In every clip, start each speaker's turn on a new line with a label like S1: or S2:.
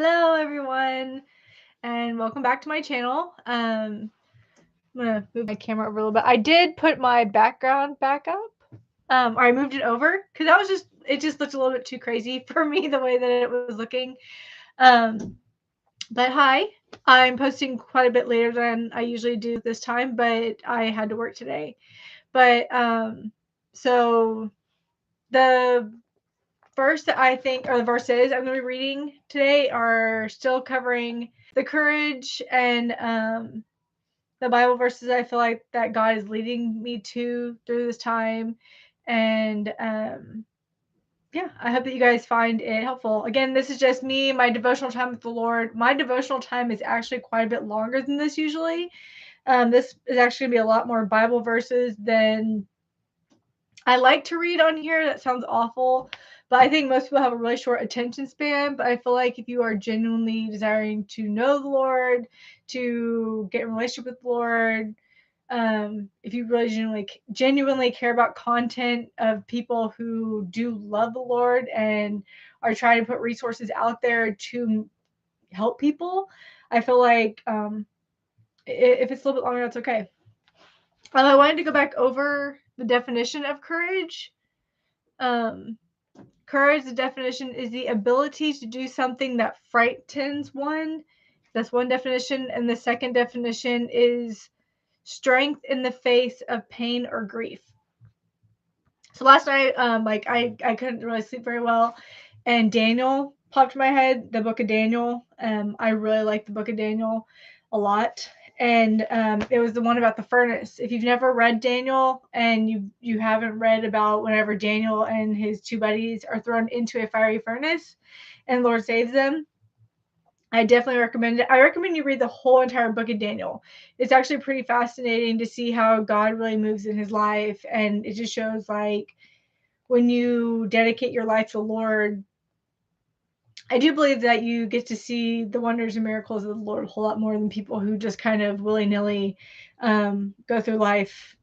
S1: Hello, everyone, and welcome back to my channel. I'm gonna move my camera over a little bit. I did put my background back up, or I moved it over because it just looked a little bit too crazy for me the way that it was looking. Um, but hi, I'm posting quite a bit later than I usually do this time, but I had to work today. But so the verse that I think, or the verses I'm going to be reading today, are still covering the courage and the Bible verses I feel like that God is leading me to through this time. And yeah, I hope that you guys find it helpful. Again, this is just me, my devotional time with the Lord. My devotional time is actually quite a bit longer than this usually. This is actually going to be a lot more Bible verses than I like to read on here. That sounds awful, but I think most people have a really short attention span. But I feel like if you are genuinely desiring to know the Lord, to get in a relationship with the Lord, if you really genuinely care about content of people who do love the Lord and are trying to put resources out there to help people, I feel like if it's a little bit longer, that's okay. I wanted to go back over the definition of courage. Um, Courage, the definition, is the ability to do something that frightens one. That's one definition. And the second definition is strength in the face of pain or grief. So last night, I couldn't really sleep very well, and Daniel popped in my head, the book of Daniel. I really like the book of Daniel a lot. And it was the one about the furnace. If you've never read Daniel and you haven't read about whenever Daniel and his two buddies are thrown into a fiery furnace and the Lord saves them, I definitely recommend it. I recommend you read the whole entire book of Daniel. It's actually pretty fascinating to see how God really moves in his life. And it just shows like when you dedicate your life to the Lord, I do believe that you get to see the wonders and miracles of the Lord a whole lot more than people who just kind of willy-nilly go through life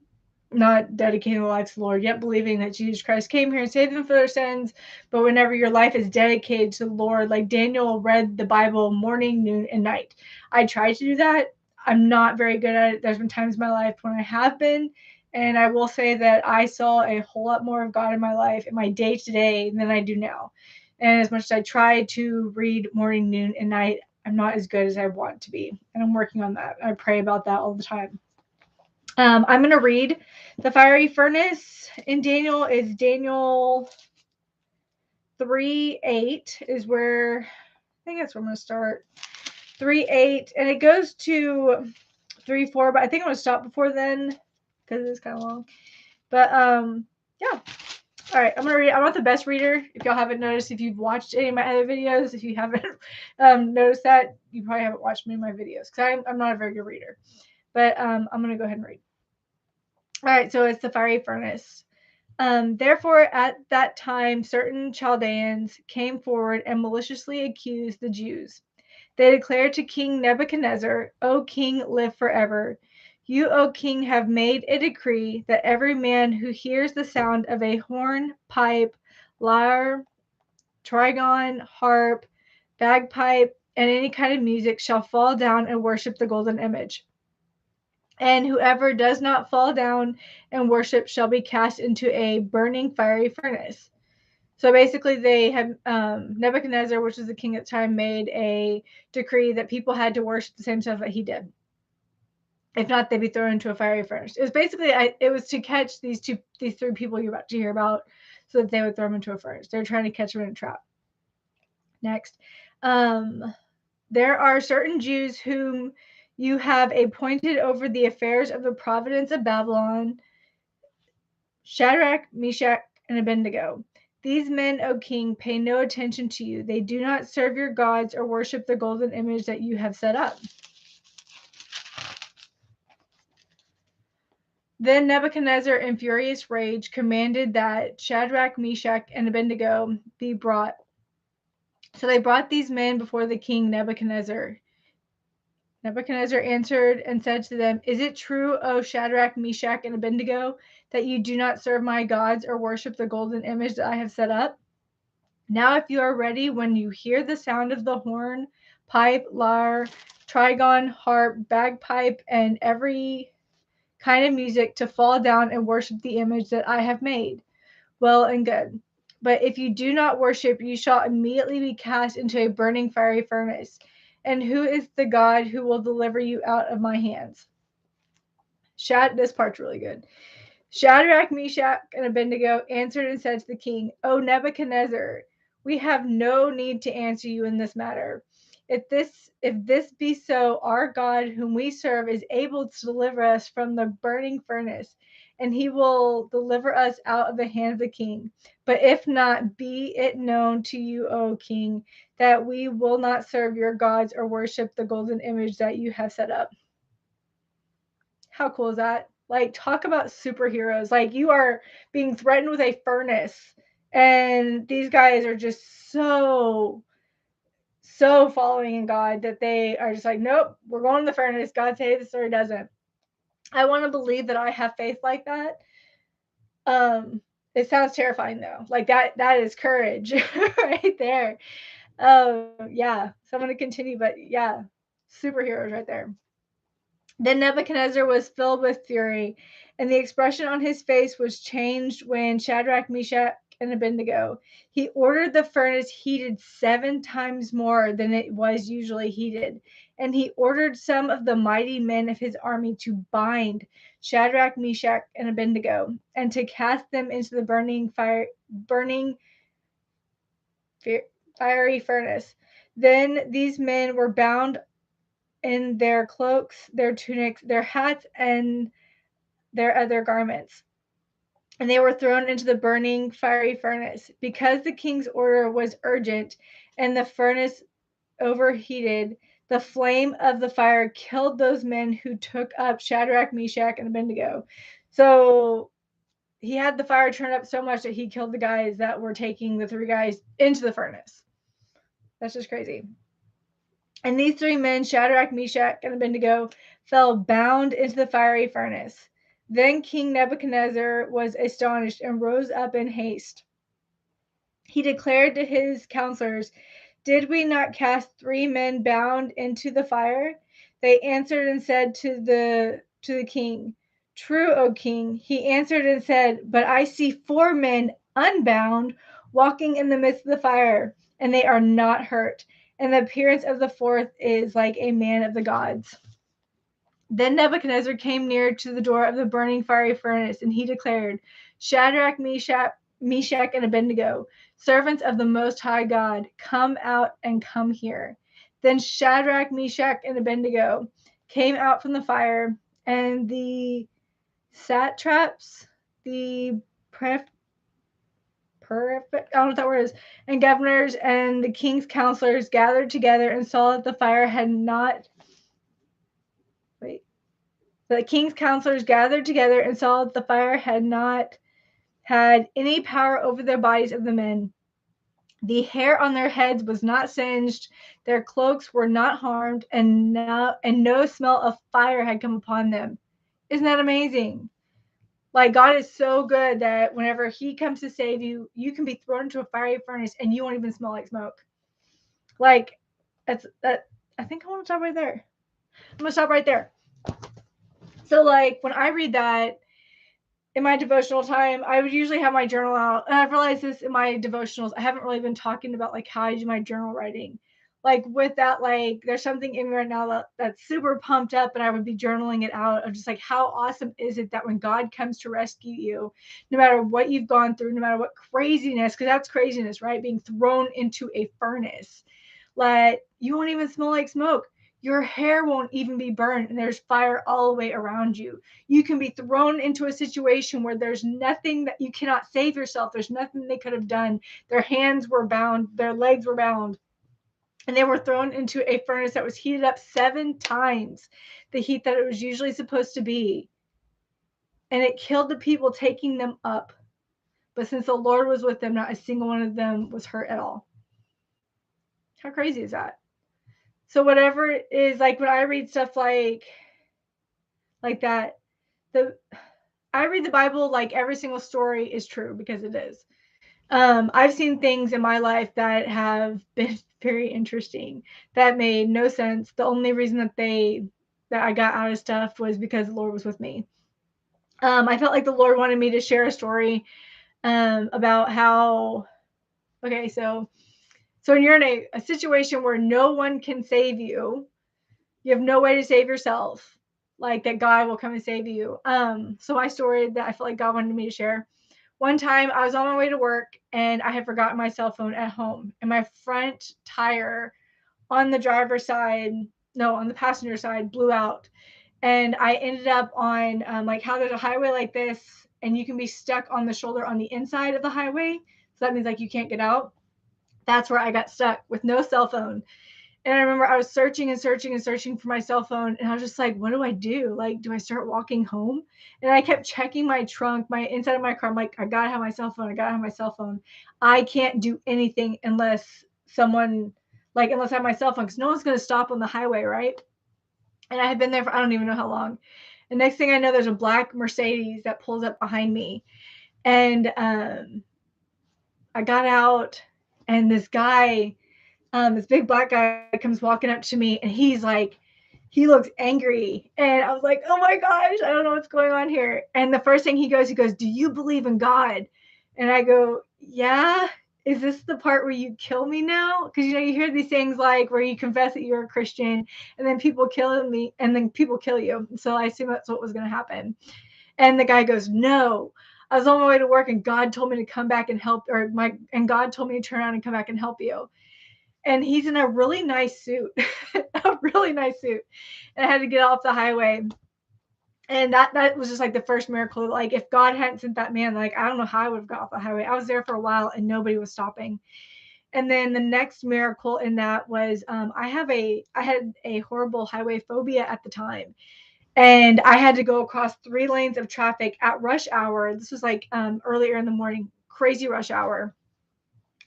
S1: not dedicating their life to the Lord, yet believing that Jesus Christ came here and saved them for their sins. But whenever your life is dedicated to the Lord, like Daniel read the Bible morning, noon, and night. I try to do that. I'm not very good at it. There's been times in my life when I have been. And I will say that I saw a whole lot more of God in my life, in my day to day, than I do now. And as much as I try to read morning, noon, and night, I'm not as good as I want to be. And I'm working on that. I pray about that all the time. I'm going to read the fiery furnace in Daniel. Is Daniel 3:8 is where I think that's where I'm going to start. 3:8, and it goes to 3:4, but I think I'm going to stop before then because it's kind of long. But yeah. All right, I'm going to read. I'm not the best reader. If y'all haven't noticed, if you've watched any of my other videos, if you haven't noticed that, you probably haven't watched many of my videos because I'm not a very good reader. But I'm going to go ahead and read. All right, so it's the fiery furnace. Therefore, at that time, certain Chaldeans came forward and maliciously accused the Jews. They declared to King Nebuchadnezzar, O king, live forever. You, O king, have made a decree that every man who hears the sound of a horn, pipe, lyre, trigon, harp, bagpipe, and any kind of music shall fall down and worship the golden image. And whoever does not fall down and worship shall be cast into a burning fiery furnace. So basically, they had Nebuchadnezzar, which was the king at the time, made a decree that people had to worship the same stuff that he did. If not, they'd be thrown into a fiery furnace. It was basically it was to catch these three people you're about to hear about, so that they would throw them into a furnace. They're trying to catch them in a trap. Next, there are certain Jews whom you have appointed over the affairs of the province of Babylon, Shadrach, Meshach, and Abednego. These men, O king, pay no attention to you. They do not serve your gods or worship the golden image that you have set up. Then Nebuchadnezzar, in furious rage, commanded that Shadrach, Meshach, and Abednego be brought. So they brought these men before the king Nebuchadnezzar. Nebuchadnezzar answered and said to them, Is it true, O Shadrach, Meshach, and Abednego, that you do not serve my gods or worship the golden image that I have set up? Now, if you are ready, when you hear the sound of the horn, pipe, lyre, trigon, harp, bagpipe, and every kind of music, to fall down and worship the image that I have made, well and good. But if you do not worship, you shall immediately be cast into a burning fiery furnace. And who is the God who will deliver you out of my hands? This part's really good. Shadrach, Meshach, and Abednego answered and said to the king, O Nebuchadnezzar, we have no need to answer you in this matter. If this be so, our God whom we serve is able to deliver us from the burning furnace, and he will deliver us out of the hand of the king. But if not, be it known to you, O king, that we will not serve your gods or worship the golden image that you have set up. How cool is that? Like, talk about superheroes. Like, you are being threatened with a furnace, and these guys are just so following in God that they are just like, nope, we're going to the furnace. God saves us or he doesn't. I want to believe that I have faith like that. It sounds terrifying though. Like that is courage right there. Yeah. So I'm gonna continue, but yeah, superheroes right there. Then Nebuchadnezzar was filled with fury, and the expression on his face was changed when Shadrach, Meshach, and Abednego. He ordered the furnace heated 7 times more than it was usually heated, and he ordered some of the mighty men of his army to bind Shadrach, Meshach, and Abednego, and to cast them into the burning fiery furnace. Then these men were bound in their cloaks, their tunics, their hats, and their other garments. And they were thrown into the burning fiery furnace. Because the king's order was urgent and the furnace overheated, the flame of the fire killed those men who took up Shadrach, Meshach, and Abednego. So he had the fire turn up so much that he killed the guys that were taking the 3 guys into the furnace. That's just crazy. And these 3 men, Shadrach, Meshach, and Abednego, fell bound into the fiery furnace. Then King Nebuchadnezzar was astonished and rose up in haste. He declared to his counselors, Did we not cast 3 men bound into the fire? They answered and said to the king, True, O king. He answered and said, But I see 4 men unbound walking in the midst of the fire, and they are not hurt. And the appearance of the fourth is like a man of the gods. Then Nebuchadnezzar came near to the door of the burning fiery furnace, and he declared, Shadrach, Meshach, and Abednego, servants of the Most High God, come out and come here. Then Shadrach, Meshach, and Abednego came out from the fire, and the satraps, the perfect, I don't know what that word is, and governors and the king's counselors gathered together and saw that the fire had not, wait, the king's counselors gathered together and saw that the fire had not had any power over the bodies of the men. The hair on their heads was not singed, their cloaks were not harmed, and no smell of fire had come upon them. Isn't that amazing? Like, God is so good that whenever he comes to save you, you can be thrown into a fiery furnace and you won't even smell like smoke. Like, that's that. I think I want to stop right there. I'm gonna stop right there. So, like, when I read that in my devotional time, I would usually have my journal out, and I've realized this in my devotionals. I haven't really been talking about like how I do my journal writing. Like with that, like there's something in me right now that's super pumped up, and I would be journaling it out of just like how awesome is it that when God comes to rescue you, no matter what you've gone through, no matter what craziness, because that's craziness, right? Being thrown into a furnace, like you won't even smell like smoke. Your hair won't even be burned, and there's fire all the way around you. You can be thrown into a situation where there's nothing that you cannot save yourself. There's nothing they could have done. Their hands were bound, their legs were bound, and they were thrown into a furnace that was heated up 7 times the heat that it was usually supposed to be. And it killed the people taking them up. But since the Lord was with them, not a single one of them was hurt at all. How crazy is that? So whatever it is, like when I read stuff like that, the I read the Bible like every single story is true because it is. I've seen things in my life that have been very interesting that made no sense. The only reason that I got out of stuff was because the Lord was with me. I felt like the Lord wanted me to share a story about how, okay, so when you're in a situation where no one can save you, you have no way to save yourself, like that God will come and save you. So my story that I feel like God wanted me to share. One time I was on my way to work and I had forgotten my cell phone at home, and my front tire on the driver's side, no, on the passenger side, blew out. And I ended up on like how there's a highway like this, and you can be stuck on the shoulder on the inside of the highway. So that means like you can't get out. That's where I got stuck with no cell phone. And I remember I was searching and searching and searching for my cell phone. And I was just like, what do I do? Like, do I start walking home? And I kept checking my trunk, my inside of my car. I'm like, I gotta have my cell phone. I gotta have my cell phone. I can't do anything unless someone, like, unless I have my cell phone, because no one's gonna stop on the highway, right? And I had been there for I don't even know how long. And next thing I know, there's a black Mercedes that pulls up behind me. And I got out, and this big black guy comes walking up to me, and he's like, he looks angry. And I was like, oh my gosh, I don't know what's going on here. And the first thing he goes, do you believe in God? And I go, yeah. Is this the part where you kill me now? Because you hear these things like where you confess that you're a Christian, and then people kill me, and then people kill you. So I assume that's what was going to happen. And the guy goes, no. I was on my way to work, and God told me to come back and help, and God told me to turn around and come back and help you. And he's in a really nice suit, a really nice suit. And I had to get off the highway. And that was just like the first miracle. Like if God hadn't sent that man, like I don't know how I would have got off the highway. I was there for a while and nobody was stopping. And then the next miracle in that was I had a horrible highway phobia at the time. And I had to go across 3 lanes of traffic at rush hour. This was like earlier in the morning, crazy rush hour.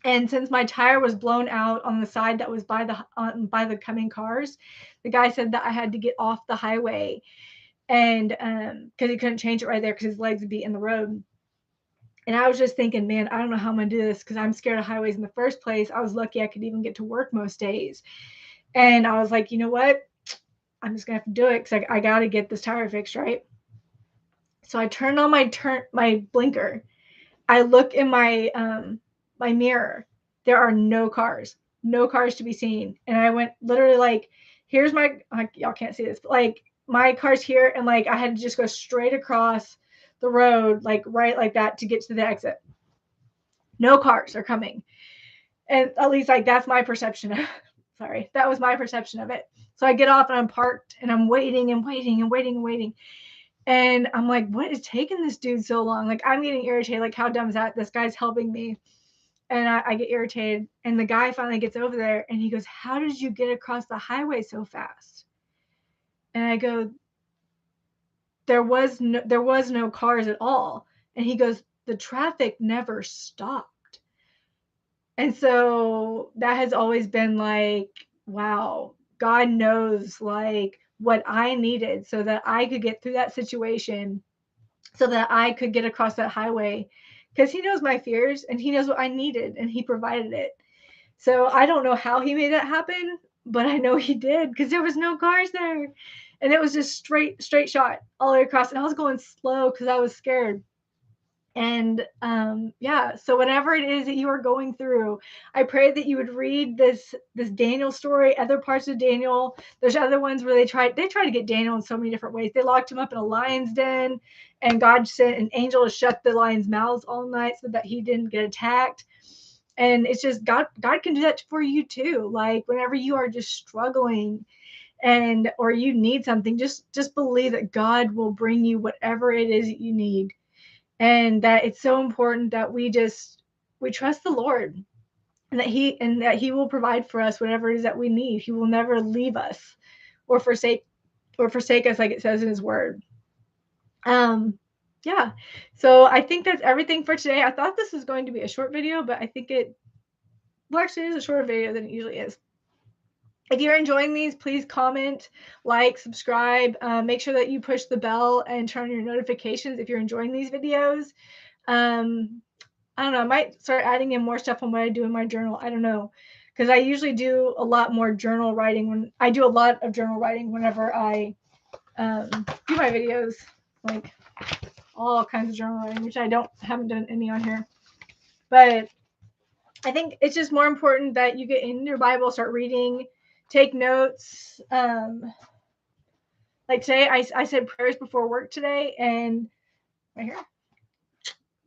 S1: And since my tire was blown out on the side that was by the coming cars, the guy said that I had to get off the highway, and because he couldn't change it right there because his legs would be in the road. And I was just thinking, man, I don't know how I'm gonna do this because I'm scared of highways in the first place. I was lucky I could even get to work most days, and I was like, you know what? I'm just gonna have to do it because I got to get this tire fixed, right? So I turned on my blinker. I look in my mirror. There are no cars to be seen. And I went literally like, here's my y'all can't see this, but like my car's here, and like I had to just go straight across the road, like right like that to get to the exit. No cars are coming. And at least like that's my perception of sorry, that was my perception of it. So I get off and I'm parked and I'm waiting and waiting and waiting and waiting. And I'm like, what is taking this dude so long? Like I'm getting irritated. Like, how dumb is that? This guy's helping me. And I get irritated. And the guy finally gets over there and he goes, how did you get across the highway so fast? And I go, there was no cars at all. And he goes, the traffic never stopped. And so that has always been like, wow, God knows like what I needed so that I could get through that situation, so that I could get across that highway, because he knows my fears and he knows what I needed and he provided it. So I don't know how he made that happen, but I know he did because there was no cars there. And it was just straight shot all the way across. And I was going slow because I was scared. And yeah, so whatever it is that you are going through, I pray that you would read this Daniel story, other parts of Daniel. There's other ones where they try to get Daniel in so many different ways. They locked him up in a lion's den, and God sent an angel to shut the lions' mouths all night so that he didn't get attacked. And it's just God can do that for you too. Like whenever you are just struggling and or you need something, just believe that God will bring you whatever it is that you need, and that it's so important that we trust the Lord, and that he will provide for us whatever it is that we need. He will never leave us or forsake us, like it says in his word. Yeah, so I think that's everything for today. I thought this was going to be a short video, but I think it actually is a shorter video than it usually is. If you're enjoying these, please comment, like, subscribe. Make sure that you push the bell and turn on your notifications if you're enjoying these videos. Um, I don't know, I might start adding in more stuff on what I do in my journal. I don't know. Because I usually do a lot more journal writing when I do a lot of journal writing whenever I do my videos, like all kinds of journal writing, which I haven't done any on here. But I think it's just more important that you get in your Bible, start reading, take notes. Like today, I said prayers before work today, and right here,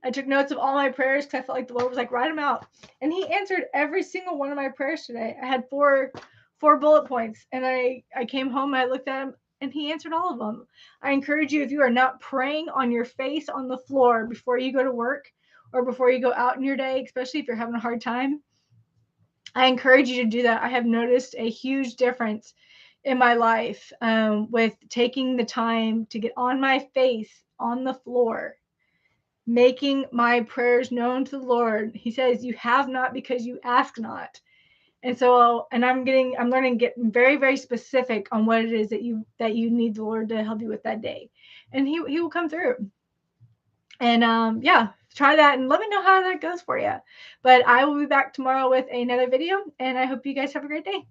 S1: I took notes of all my prayers because I felt like the Lord was like, write them out. And He answered every single one of my prayers today. I had four bullet points, and I came home and I looked at them, and He answered all of them. I encourage you, if you are not praying on your face on the floor before you go to work or before you go out in your day, especially if you're having a hard time, I encourage you to do that. I have noticed a huge difference in my life with taking the time to get on my face on the floor, making my prayers known to the Lord. He says, you have not because you ask not. And so, and I'm learning to get very, very specific on what it is that you need the Lord to help you with that day. And he will come through. And yeah, try that and let me know how that goes for you. But I will be back tomorrow with another video, and I hope you guys have a great day.